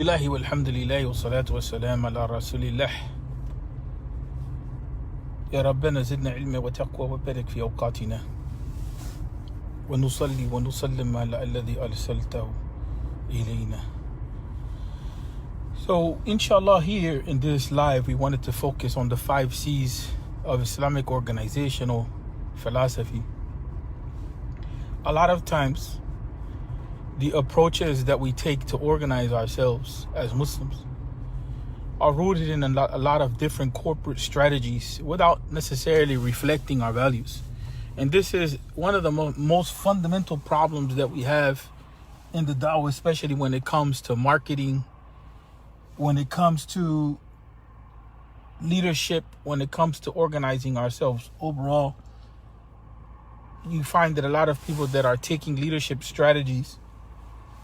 لله والحمد لله والصلاة والسلام على رسول الله. يا ربنا زدنا علما وتقوى وبارك في أوقاتنا ونصلي ونسلم على الذي أرسلته إلينا. So inshallah, here in this live we wanted to focus on the 5 C's of Islamic organizational philosophy. A lot of times the approaches that we take to organize ourselves as Muslims are rooted in a lot of different corporate strategies without necessarily reflecting our values. And this is one of the most fundamental problems that we have in the da'wah, especially when it comes to marketing, when it comes to leadership, when it comes to organizing ourselves overall. You find that a lot of people that are taking leadership strategies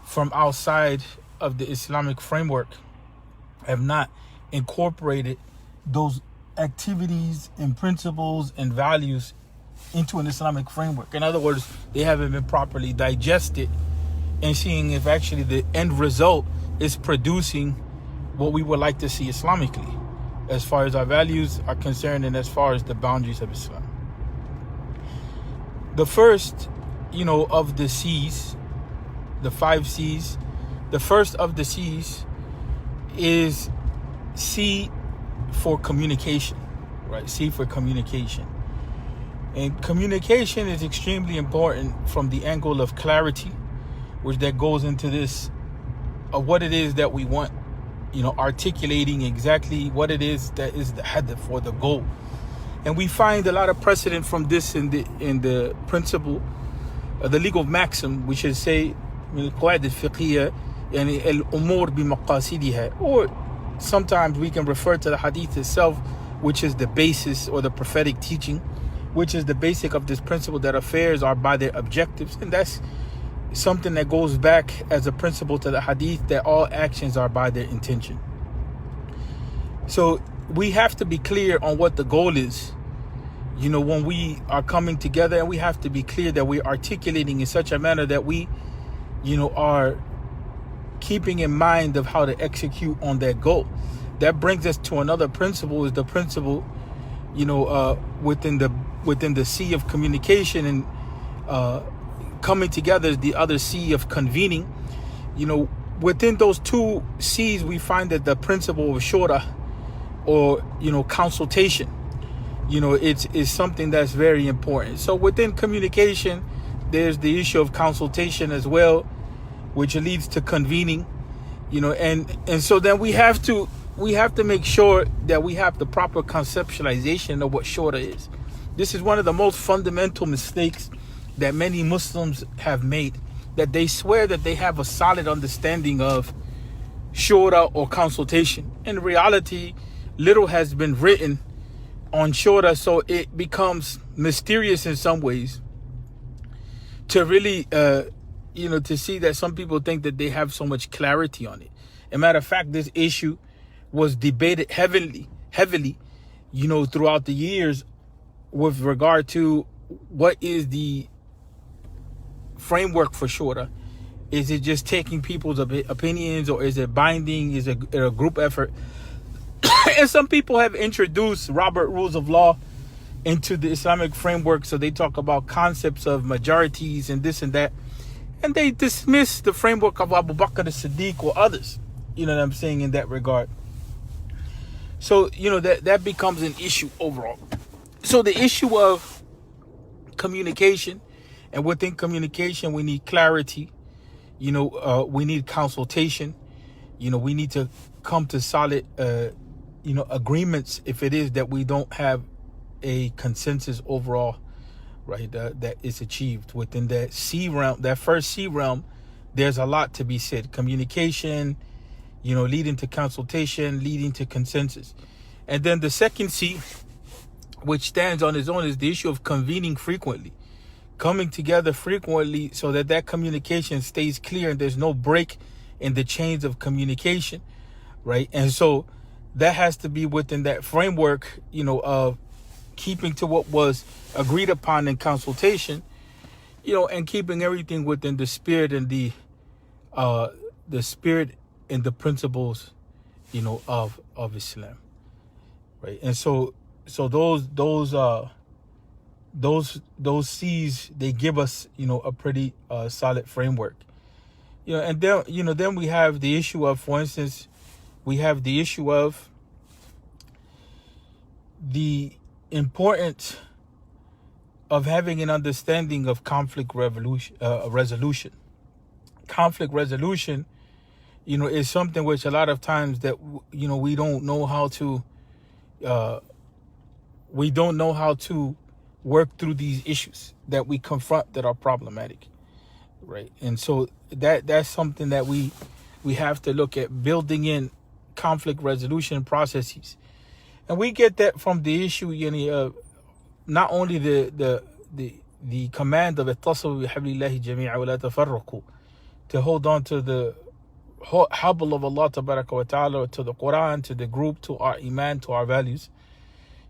from outside of the Islamic framework have not incorporated those activities and principles and values into an Islamic framework. In other words, they haven't been properly digested and seeing if actually the end result is producing what we would like to see Islamically, as far as our values are concerned and as far as the boundaries of Islam. The first, of the C's, the 5 C's, the first of the C's is C for communication, right? C for communication. And communication is extremely important from the angle of clarity, which that goes into this of what it is that we want, articulating exactly what it is that is the hadaf or the goal. And we find a lot of precedent from this in the principle, the legal maxim, which is say من القواعد الفقهية يعني الأمور بمقاصدها, or sometimes we can refer to the hadith itself, which is the basis, or the prophetic teaching, which is the basic of this principle that affairs are by their objectives. And that's something that goes back as a principle to the hadith, that all actions are by their intention. So we have to be clear on what the goal is, when we are coming together, and we have to be clear that we're articulating in such a manner that we are keeping in mind of how to execute on that goal. That brings us to another principle, is the principle, within the C of communication, and coming together is the other C of convening. Within those 2 C's, we find that the principle of shura, or consultation, it's something that's very important. So within communication, there's the issue of consultation as well, which leads to convening, and so then we have to make sure that we have the proper conceptualization of what shura is. This is one of the most fundamental mistakes that many Muslims have made, that they swear that they have a solid understanding of shura or consultation. In reality, little has been written on shura, so it becomes mysterious in some ways to really to see that some people think that they have so much clarity on it. As a matter of fact, this issue was debated heavily, throughout the years with regard to what is the framework for shura. Is it just taking people's opinions, or is it binding? Is it a group effort? And some people have introduced Robert rules of law into the Islamic framework, so they talk about concepts of majorities and this and that, and they dismiss the framework of Abu Bakr as-Siddiq or others, what I'm saying, in that regard. So that becomes an issue overall. So the issue of communication, and within communication we need clarity, we need consultation, we need to come to solid agreements if it is that we don't have a consensus overall, right, that is achieved within that C realm. That first C realm, there's a lot to be said. Communication, leading to consultation, leading to consensus. And then the second C, which stands on its own, is the issue of convening frequently, coming together frequently, so that communication stays clear and there's no break in the chains of communication, right? And so that has to be within that framework, of keeping to what was agreed upon in consultation, and keeping everything within the spirit and the spirit in the principles, of Islam, right? And so those C's, they give us, a pretty solid framework. And then we have the issue of, for instance, we have the issue of the importance of having an understanding of conflict resolution. Conflict resolution, is something which a lot of times that, we don't know how to work through these issues that we confront that are problematic, right? And so that's something that we have to look at, building in conflict resolution processes. And we get that from the issue, not only the command of اتصلوا بحبل الله جميعا ولا تفرقوا, to hold on to the habl of Allah tabaraka wa ta'ala, to the Quran, to the group, to our iman, to our values,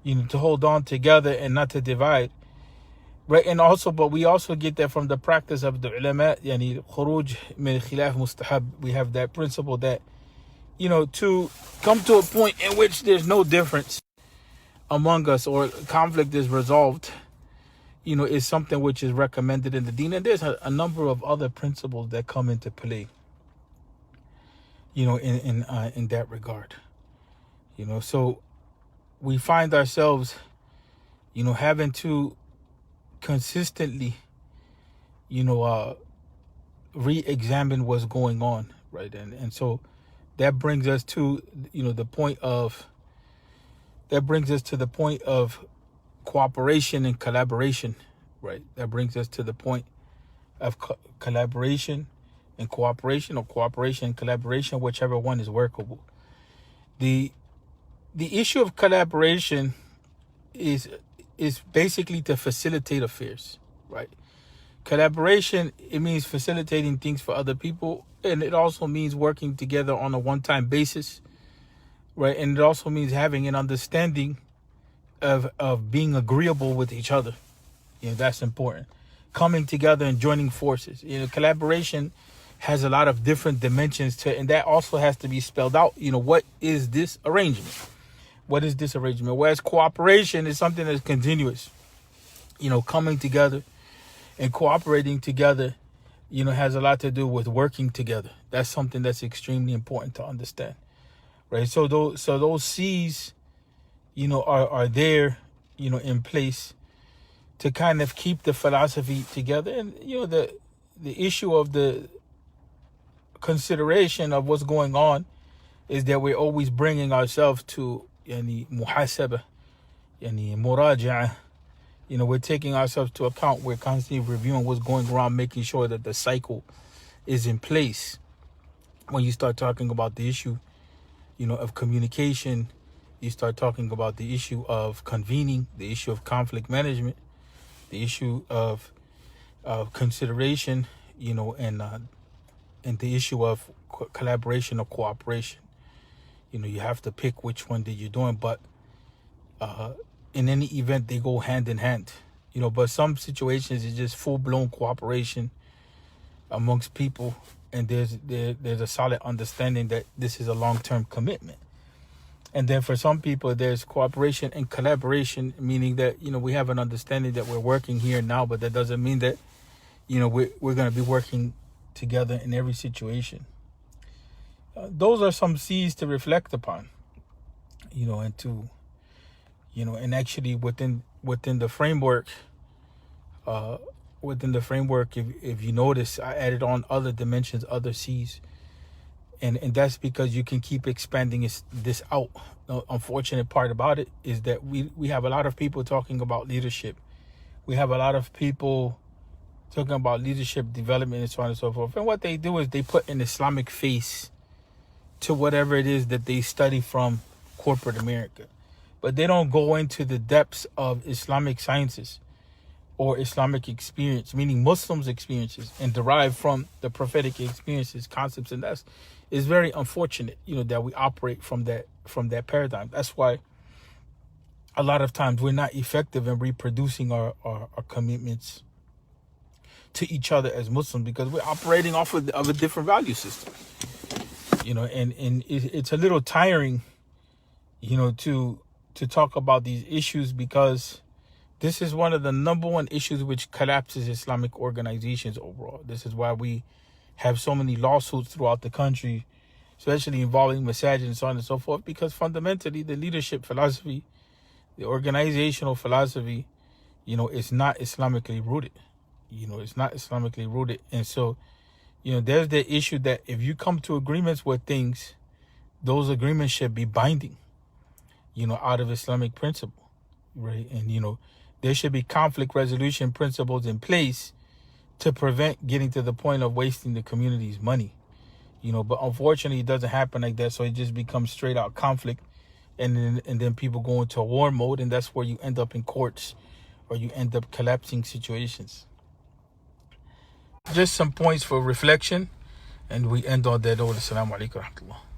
to hold on together and not to divide, right? And also, but we also get that from the practice of the ulama, khuruj min khilaf mustahab. We have that principle that, to come to a point in which there's no difference among us, or conflict is resolved, is something which is recommended in the deen. And there's a number of other principles that come into play, in that regard. So we find ourselves, having to consistently, re-examine what's going on, right? And so that brings us to, the point of cooperation and collaboration, right? That brings us to the point of collaboration and cooperation, or cooperation and collaboration, whichever one is workable. The issue of collaboration is basically to facilitate affairs, right? Collaboration, it means facilitating things for other people, and it also means working together on a one-time basis, right? And it also means having an understanding of being agreeable with each other. That's important. Coming together and joining forces. Collaboration has a lot of different dimensions to it, and that also has to be spelled out. What is this arrangement? What is this arrangement? Whereas cooperation is something that's continuous. Coming together and cooperating together, has a lot to do with working together. That's something that's extremely important to understand, right? So those C's, are there, in place to kind of keep the philosophy together. And, the issue of the consideration of what's going on is that we're always bringing ourselves to muhasabah, muraja'a. We're taking ourselves to account. We're constantly reviewing what's going around, making sure that the cycle is in place. When you start talking about the issue, of communication, you start talking about the issue of convening, the issue of conflict management, the issue of consideration, and the issue of collaboration or cooperation. You have to pick which one that you're doing, but in any event, they go hand in hand. But some situations it's just full-blown cooperation amongst people, and there's a solid understanding that this is a long-term commitment. And then for some people, there's cooperation and collaboration, meaning that, we have an understanding that we're working here now, but that doesn't mean that, we're going to be working together in every situation. Those are some C's to reflect upon, and to, and actually within the framework, if you notice, I added on other dimensions, other C's. And that's because you can keep expanding this out. The unfortunate part about it is that we have a lot of people talking about leadership. We have a lot of people talking about leadership development and so on and so forth. And what they do is they put an Islamic face to whatever it is that they study from corporate America. But they don't go into the depths of Islamic sciences or Islamic experience, meaning Muslims' experiences, and derive from the prophetic experiences, concepts, and that's is very unfortunate, that we operate from that paradigm. That's why a lot of times we're not effective in reproducing our commitments to each other as Muslims, because we're operating off of a different value system. It's a little tiring, to talk about these issues, because this is one of the number one issues which collapses Islamic organizations overall. This is why we have so many lawsuits throughout the country, especially involving masajid and so on and so forth, because fundamentally the leadership philosophy, the organizational philosophy, is not Islamically rooted. It's not Islamically rooted. And so, there's the issue that if you come to agreements with things, those agreements should be binding, out of Islamic principle, right? And, there should be conflict resolution principles in place to prevent getting to the point of wasting the community's money. But unfortunately it doesn't happen like that. So it just becomes straight out conflict, and then people go into war mode, and that's where you end up in courts, or you end up collapsing situations. Just some points for reflection, and we end on that note. Assalamu alaikum wa rahmatullah.